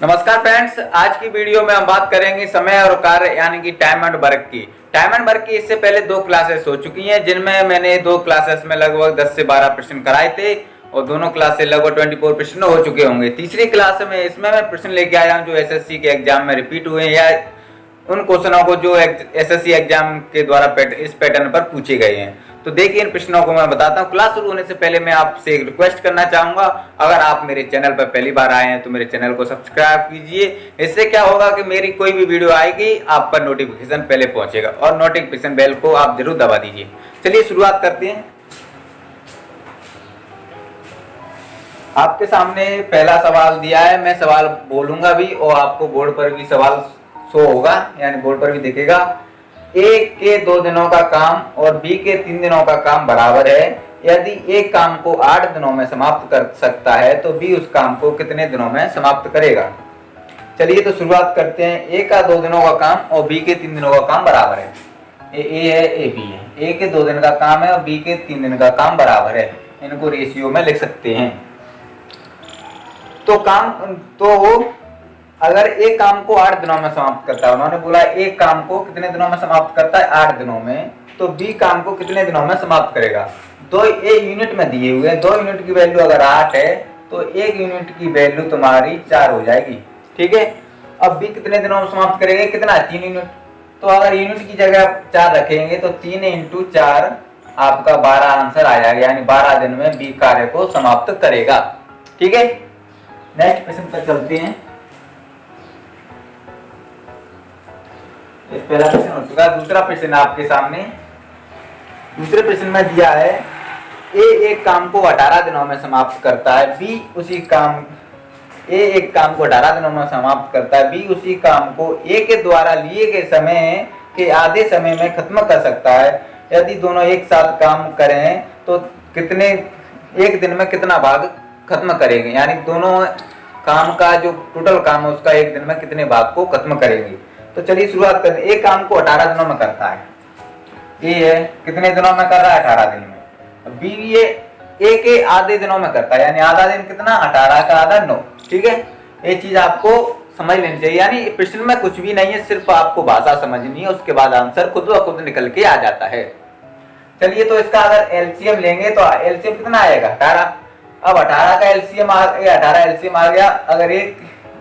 नमस्कार फ्रेंड्स, आज की वीडियो में हम बात करेंगे समय और कार्य यानी कि टाइम एंड वर्क की। टाइम एंड वर्क की इससे पहले दो क्लासेस हो चुकी हैं, जिनमें मैंने दो क्लासेस में लगभग 10 से 12 प्रश्न कराए थे और दोनों क्लास से लगभग 24 प्रश्न हो चुके होंगे। तीसरी क्लास में इसमें मैं प्रश्न लेके आया हूं जो एसएससी के एग्जाम में रिपीट हुए हैं या उन क्वेश्चनों को जो एसएससी एग्जाम के द्वारा इस पैटर्न पर पूछे गए हैं। तो देखिए, इन प्रश्नों को मैं बताता हूँ। क्लास शुरू होने से पहले मैं आपसे एक रिक्वेस्ट करना चाहूंगा, अगर आप मेरे चैनल पर पहली बार आए हैं तो मेरे चैनल को सब्सक्राइब कीजिए। इससे क्या होगा कि मेरी कोई भी वीडियो आएगी आप पर नोटिफिकेशन पहले पहुंचेगा और नोटिफिकेशन बेल को आप जरूर दबा दीजिए। चलिए शुरुआत करते हैं। आपके सामने पहला सवाल दिया है, मैं सवाल बोलूंगा भी और आपको बोर्ड पर भी सवाल शो होगा, यानी बोर्ड पर भी दिखेगा। ए के 2 दिनों का काम और बी के 3 दिनों का काम बराबर है। यदि एक काम को 8 दिनों में समाप्त कर सकता है तो बी उस काम को कितने दिनों में समाप्त करेगा। चलिए तो शुरुआत करते हैं। ए का 2 दिनों का काम और बी के 3 दिनों का काम बराबर है। ए है, ए बी है। ए के 2 दिन का काम है और बी के 3 दिन का काम बराबर है। इनको रेशियो में लिख सकते हैं। तो अगर एक काम को 8 दिनों में समाप्त करता है, उन्होंने बोला एक काम को कितने दिनों में समाप्त करता है, 8 दिनों में, तो बी काम को कितने दिनों में समाप्त करेगा। दो ए यूनिट में दिए हुए हैं, 2 यूनिट की वैल्यू अगर 8 है तो 1 यूनिट की वैल्यू तुम्हारी 4 हो जाएगी। ठीक है, अब बी कितने दिनों में समाप्त करेगा, कितना है, 3 यूनिट। तो अगर यूनिट की जगह 4 रखेंगे तो 3 × 4 आपका 12 आंसर आ जाएगा, यानी 12 दिन में बी कार्य को समाप्त करेगा। ठीक है, नेक्स्ट प्रश्न पर चलते हैं। पहला प्रश्न हो चुका, दूसरा प्रश्न आपके सामने। दूसरे प्रश्न में दिया है ए एक काम को 18 दिनों में समाप्त करता है, बी उसी काम ए एक काम को 18 दिनों में समाप्त करता है, बी उसी काम को ए के द्वारा लिए गए समय के आधे समय में खत्म कर सकता है। यदि दोनों एक साथ काम करें तो कितने एक दिन में कितना भाग खत्म करेंगे, यानी दोनों काम का जो टोटल काम है उसका एक दिन में कितने भाग को खत्म करेंगे। तो चलिए शुरुआत करते हैं। एक काम को 18 दिनों में करता है, ए है कितने दिनों में कर रहा है, 18 दिन में। बी ये ए के आधे दिनों में करता है, यानी आधा दिन कितना, 18 का आधा 9। ठीक है, ये चीज आपको समझ लेनी चाहिए, यानी प्रश्न में कुछ भी नहीं है, सिर्फ आपको भाषा समझनी है, उसके बाद आंसर खुद ब खुद निकल के आ जाता है। चलिए तो इसका अगर एलसीएम लेंगे तो एलसीएम कितना आएगा, 18। अब 18 का एलसीएम 18 एलसीएम आ गया। अगर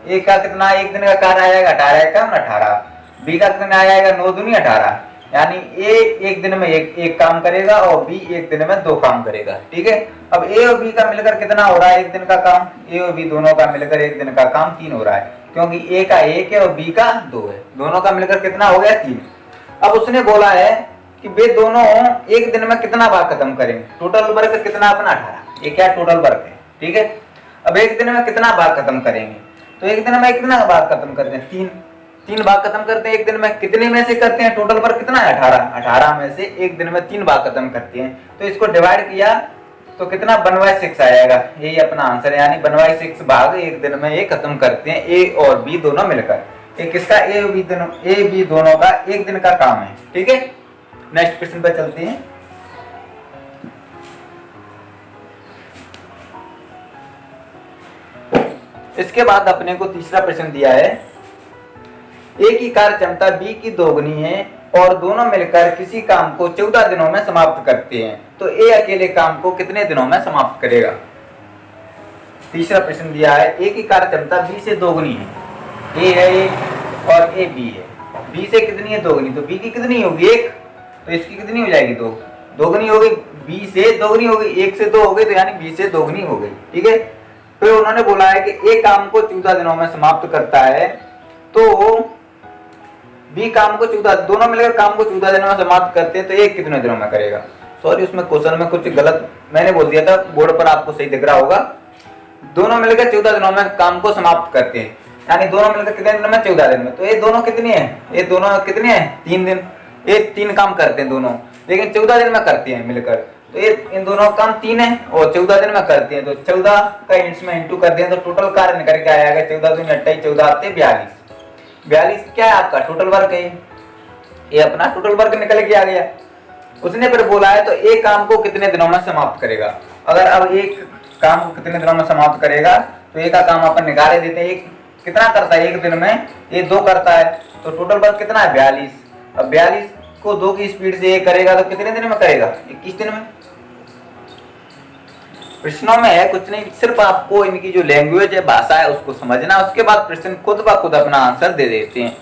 एक का कितना, एक दिन का कार्य आएगा, 18 का 18। बी का कितना आ जाएगा, 9 दूनी 18, यानी ए एक दिन में एक काम करेगा और बी एक दिन में 2 काम करेगा। ठीक है, अब ए और बी का मिलकर कितना हो रहा है, एक दिन का काम। ए और बी दोनों का मिलकर एक दिन का काम 3 हो रहा है, क्योंकि ए का 1 है और बी का 2 है। दोनों का मिलकर कितना हो गया, 3। अब उसने बोला है कि वे दोनों एक दिन में कितना भाग खत्म करेंगे। टोटल वर्क कितना अपना 18, ये क्या टोटल वर्क है। ठीक है, अब एक दिन में कितना भाग खत्म करेंगे, तो एक दिन में कितना भाग खत्म करते हैं, 3 भाग खत्म करते हैं एक दिन में। कितने में से करते हैं, टोटल वर्क कितना है, 18 में से एक दिन में 3 भाग खत्म करते हैं। तो इसको डिवाइड किया तो कितना, 1/6 आएगा। यही अपना आंसर है, यानी 1/6 भाग एक दिन में ये खत्म करते हैं, ए और बी दोनों मिलकर। एक किसका, ए बी दोनों का एक दिन का काम है। ठीक है, नेक्स्ट प्रश्न पर चलते हैं। इसके बाद अपने को तीसरा प्रश्न दिया है, ए की कार्य क्षमता बी की दोगुनी है और दोनों मिलकर किसी काम को 14 दिनों में समाप्त करते हैं, तो ए अकेले काम को कितने दिनों में समाप्त करेगा। तीसरा प्रश्न दिया है, ए की कार्य क्षमता बी से दोगुनी है, ए है एक और ए बी है। बी से कितनी है, दोगुनी, तो बी की कितनी होगी, 1, तो इसकी कितनी हो जाएगी, 2। दोगुनी हो गई, बी से दोगुनी हो गई, 1 से 2 हो गई, तो यानी बी से दोगुनी हो गई। ठीक है, फिर उन्होंने बोला है कि एक काम को 14 दिनों में समाप्त करता है, तो बी काम को 14, दोनों मिलकर काम को 14 दिनों में समाप्त करते हैं, तो एक कितने दिनों में करेगा। सॉरी, उसमें क्वेश्चन में कुछ गलत मैंने बोल दिया था, बोर्ड पर आपको सही दिख रहा होगा। दोनों मिलकर 14 दिनों में काम को समाप्त करते हैं, यानी दोनों मिलकर कितने दिन में, 14 दिन में। तो ये दोनों कितनी है, ये दोनों कितने हैं, 3 दिन। ये 3 काम करते हैं दोनों, लेकिन 14 दिन में करते हैं मिलकर। तो ये इन दोनों काम 3 है और 14 दिन में करते हैं, तो 14 का इसमें इंटू कर दिया तो टोटल कार्य निकल के आएगा 14 दूनी 28, 14 आते 42। 42 क्या है आपका टोटल वर्क है, ये अपना टोटल वर्क निकल के आ गया। उसने फिर बोला है तो एक काम को कितने दिनों में समाप्त करेगा। अगर अब एक काम को कितने दिनों में समाप्त करेगा, तो एक का काम अपन निकाले देते हैं। एक कितना करता है एक दिन में, ये 2 करता है, तो टोटल वर्क कितना है 42। अब 42 को 2 की स्पीड से ये करेगा तो कितने दिन में करेगा, 21 दिन में। प्रश्नों में है कुछ नहीं, सिर्फ आपको इनकी जो लैंग्वेज है, भाषा है, उसको समझना, उसके बाद प्रश्न खुद ब खुद अपना आंसर दे देते हैं।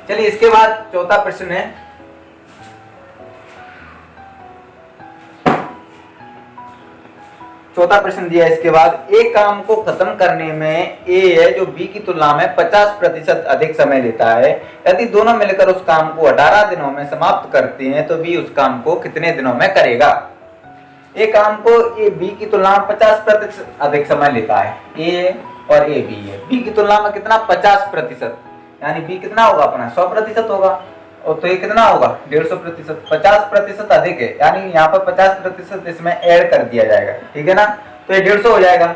चलिए इसके बाद चौथा प्रश्न है, चौथा प्रश्न दिया है इसके बाद, एक काम को खत्म करने में ए है जो बी की तुलना में 50% अधिक समय लेता है, यदि दोनों मिलकर उस काम को 18 दिनों में समाप्त करते हैं तो बी उस काम को कितने दिनों में करेगा। एक काम को ए बी की तुलना में 50% अधिक समय लेता है, ए और ए बी है, बी की तुलना में कितना 50%, यानी बी कितना होगा अपना 100% होगा, और तो ये कितना होगा 150%, 50% अधिक है, यानी यहाँ पर 50% इसमें ऐड कर दिया जाएगा, ठीक है ना, तो ये 150 हो जाएगा,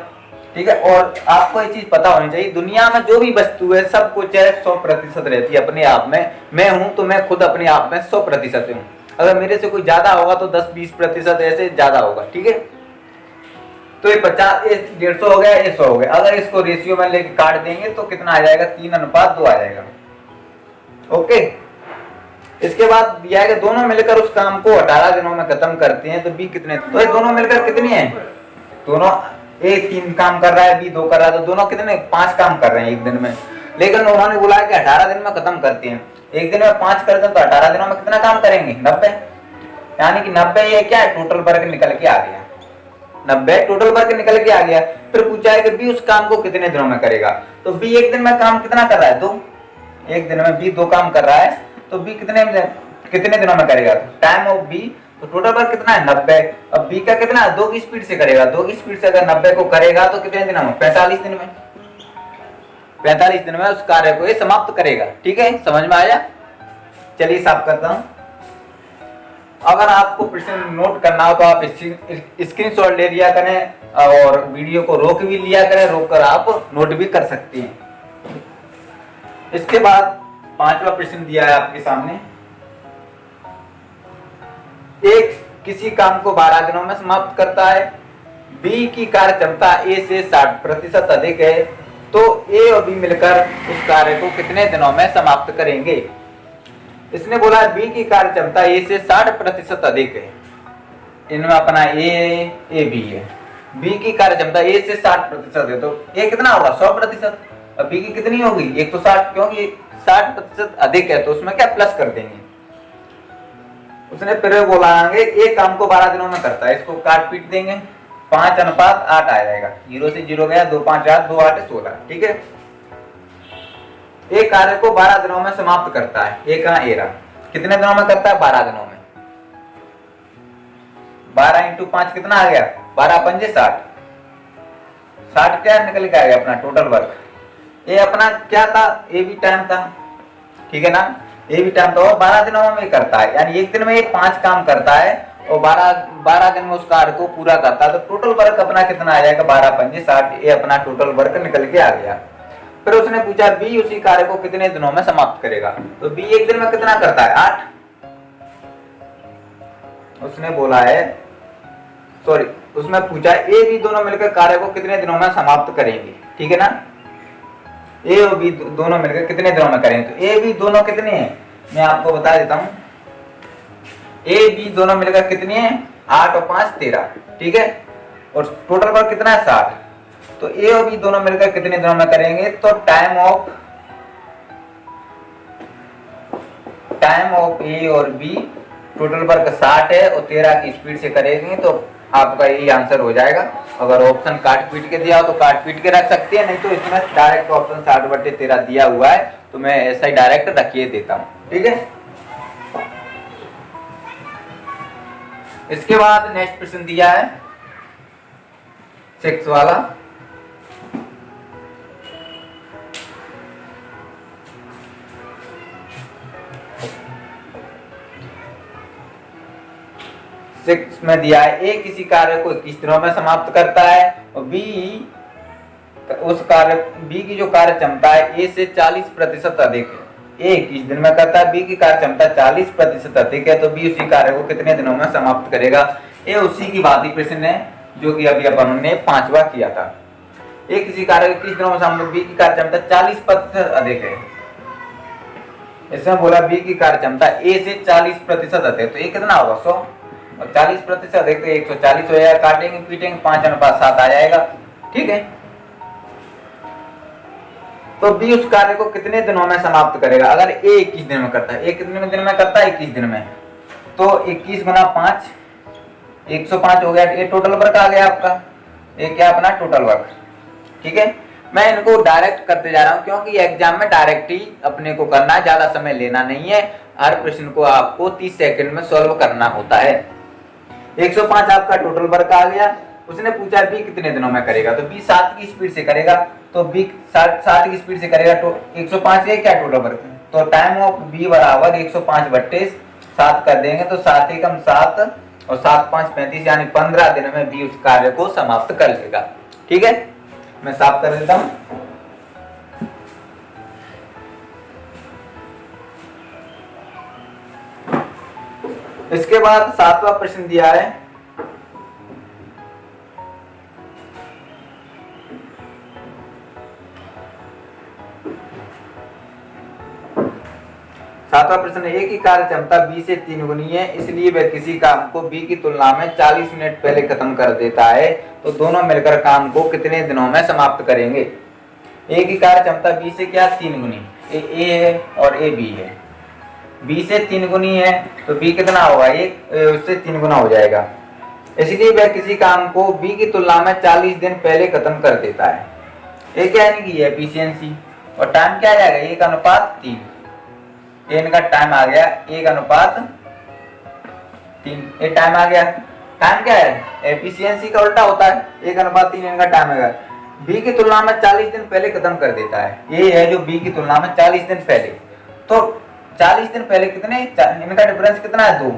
ठीक है। और आपको ये चीज पता होनी चाहिए, दुनिया में जो भी वस्तु है सब कुछ है 100% रहती है अपने आप में। मैं हूं तो मैं खुद अपने आप में 100% हूँ, अगर मेरे से कोई ज्यादा होगा तो 10-20% ऐसे ज्यादा होगा, ठीक है। तो ये 50, ये 150 हो गया, ये 100 हो गया, अगर इसको रेशियो में लेके काट देंगे तो कितना आ जाएगा 3:2 आ जाएगा, ओके। इसके बाद दिया है कि दोनों मिलकर उस काम को 18 दिनों में खत्म करते हैं तो बी कितने, तो ये दोनों मिलकर कितनी है, दोनों ए 3 काम कर रहा है, बी 2 कर रहा है, तो दोनों कितने 5 काम कर रहे हैं एक दिन में, लेकिन उन्होंने बोला कि 18 दिन में खत्म करते हैं, एक दिन में 5 करते हैं तो 18 दिनों में कितना काम करेंगे 90, यानी कि 90 ये क्या है टोटल वर्क निकल के आ गया, 90 टोटल वर्क निकल के आ गया। फिर पूछा है कि बी उस काम को कितने दिनों में करेगा, तो बी एक दिन में काम कितना कर रहा है 2, एक दिन में बी 2 काम कर रहा है, तो बी कितने दिनों में करेगा, टाइम ऑफ बी, तो टोटल वर्क कितना है 90, अब बी का कितना है 2 की स्पीड से करेगा, 2 की स्पीड से अगर 90 को करेगा तो कितने दिनों में 45 दिन में, 45 दिन में उस कार्य को ये समाप्त करेगा, ठीक है, समझ में आया। चलिए साफ करता हूं, अगर आपको प्रश्न नोट करना हो तो आप स्क्रीनशॉट ले लिया करें और वीडियो को रोक भी लिया करें, रोक कर आप नोट भी कर सकते हैं। इसके बाद 5वां प्रश्न दिया है आपके सामने, एक किसी काम को 12 दिनों में समाप्त करता है, बी की कार्य क्षमता ए से 60% अधिक है, तो ए और बी मिलकर उस कार्य को कितने दिनों में समाप्त करेंगे। इसने बोला बी की कार्य क्षमता ए से 60% अधिक है, इनमें अपना ए बी है, बी की कार्य क्षमता ए से 60% है, तो ए कितना होगा 100%, अब बी की कितनी होगी, एक तो 60, क्योंकि 60% अधिक है तो उसमें क्या प्लस कर देंगे। उसने फिर बोलाएंगे एक काम को 12 दिनों में करता है, इसको काट पीट देंगे, 5:8 आ जाएगा, 0 से 0 गया, 2 5 8 2 8 16, ठीक है। एक कार्य को 12 दिनों में समाप्त करता है, एक एरा कितने दिनों में करता है 12 दिनों में, 12 × 5 कितना आ गया 12 पंजे 60, 60 क्या निकल के आ गया अपना टोटल वर्क। ये अपना क्या था, ए भी टाइम था, ठीक है ना, ए भी टाइम था, और 12 दिनों में करता है, यानी एक दिन में ये 5 काम करता है और 12 दिन में उस कार्य को पूरा करता है, तो टोटल वर्क अपना कितना आ जाएगा 12 पंजे 60, ये अपना टोटल वर्क निकल के आ गया। फिर उसने पूछा बी उसी कार्य को कितने दिनों में समाप्त करेगा, तो बी एक दिन में कितना करता है 8, उसने बोला है सॉरी उसमें पूछा ए बी दोनों मिलकर कार्य को कितने दिनों में समाप्त करेंगे, ठीक है ना, ए और बी दोनों मिलकर कितने दिनों में करेंगे, तो ए बी दोनों कितने हैं मैं आपको बता देता हूं, ए बी दोनों मिलकर कितने हैं 8 और 5 13, ठीक है, और टोटल वर्क कितना है 60, तो ए और बी दोनों मिलकर कितने दिनों में करेंगे, तो टाइम ऑफ ए और बी टोटल वर्क 60 है और 13 की स्पीड से करेंगे, तो आपका यही आंसर हो जाएगा। अगर ऑप्शन काट पीट के दिया हो तो काट पीट के रख सकते हैं, नहीं तो इसमें डायरेक्ट ऑप्शन 60/13 दिया हुआ है तो मैं ऐसा ही डायरेक्ट रखिए देता हूं, ठीक है। इसके बाद नेक्स्ट प्रश्न दिया है 6 वाला, में दिया है ए किसी कार्य को 21 दिनों में समाप्त करता है और बी उस कार्य बी की जो कार्य क्षमता है ए से 40% अधिक है, ए 21 दिन में करता है, बी की कार्य क्षमता 40% अधिक है, तो बी उसी कार्य को कितने दिनों में समाप्त करेगा। ये उसी की बात ही प्रश्न है जो कि अभी अपन ने 5वां किया था। एक किसी कार्य को 21 दिनों में समाप्त, बी की कार्य क्षमता 40% अधिक है। इसमें बोला बी की कार्य क्षमता ए से 40% अधिक है, तो ये कितना होगा 100 और 40% अधिक तो 140 हो जाएगा। काटेंगे पीटेंगे 5:7 आ जाएगा। ठीक है, तो बी उस कार्य को कितने दिनों में समाप्त करेगा? अगर ए 21 दिन में करता है, ए कितने दिन में करता है? 21 दिन में, तो 21 गुना 5 105 हो गया। ये टोटल वर्क आ गया आपका, ये क्या अपना टोटल वर्क। ठीक है, मैं इनको डायरेक्ट करते जा रहा हूं क्योंकि एग्जाम में डायरेक्ट ही अपने को करना है, ज्यादा समय लेना नहीं है। हर प्रश्न को आपको 30 सेकंड में सॉल्व करना होता है। 105 आपका टोटल वर्क आ गया। उसने पूछा बी कितने दिनों में करेगा, तो बी 7 की स्पीड से करेगा, तो बी 7 की स्पीड से करेगा। तो 105 है क्या टोटल वर्क, तो टाइम ऑफ बी बराबर 105/7 कर देंगे, तो 7 एकम 7 और 7 5 35, यानी 15 दिन में बी उस कार्य को समाप्त कर लेगा। ठीक है, मैं साफ कर देता हूं। इसके बाद 7वां प्रश्न दिया है, सातवां प्रश्न, ए की कार्य क्षमता बी से 3 गुनी है, इसलिए वह किसी काम को बी की तुलना में 40 मिनट पहले खत्म कर देता है, तो दोनों मिलकर काम को कितने दिनों में समाप्त करेंगे? ए की कार्य क्षमता बी से क्या 3 गुनी, ए है और ए बी है। बी से 3 गुनी है तो बी कितना होगा, उससे 3 गुना हो जाएगा। इसलिए वह किसी काम को बी की तुलना में 40 दिन पहले खत्म कर देता है। ये क्या है कि एफिशिएंसी, और टाइम क्या आ जाएगा 1:3। इनका टाइम आ गया 1:3, ये टाइम आ गया। टाइम क्या है, एफिशिएंसी का उल्टा होता है, 1:3 इनका टाइम है। बी की तुलना में 40 दिन पहले खत्म कर देता है, ये है जो बी की तुलना में 40 दिन पहले। तो 40 दिन पहले कितने, इनका डिफरेंस कितना है 2,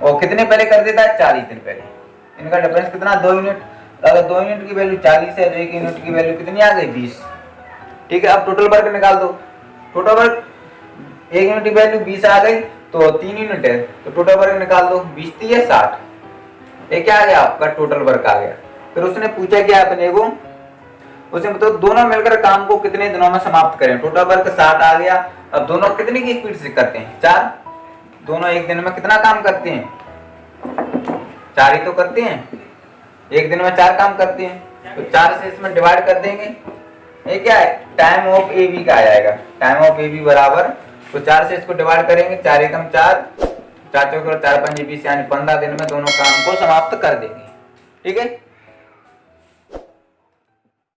और कितने पहले कर देता है 40 दिन पहले। इनका डिफरेंस कितना 2 यूनिट, तो अगर 2 यूनिट की वैल्यू 40 है तो 1 यूनिट की वैल्यू कितनी आ गई 20। ठीक है, अब टोटल वर्क निकाल दो। टोटल वर्क 1 यूनिट की वैल्यू 20 आ गई, तो 3 यूनिट है, तो टोटल वर्क निकाल दो, 20 3 60। ये क्या आ गया आपका टोटल वर्क आ गया। फिर उसने पूछा क्या अपने को, उसने मतलब दोनों मिलकर काम को कितने दिनों में समाप्त करें। टोटल वर्क 60 आ गया। अब दोनों कितने की स्पीड से करते हैं, 4। दोनों एक दिन में कितना काम करते हैं, 4 ही तो करते हैं, एक दिन में 4 काम करते हैं, तो 4 से इसमें डिवाइड कर देंगे। ये क्या है, टाइम ऑफ ए बी का आ जाएगा। टाइम ऑफ ए बी बराबर, तो 4 से इसको डिवाइड करेंगे, 4 एकम 4, 4 चौके 4 5 20, यानी 15 दिन में दोनों काम को समाप्त कर देंगे। ठीक है।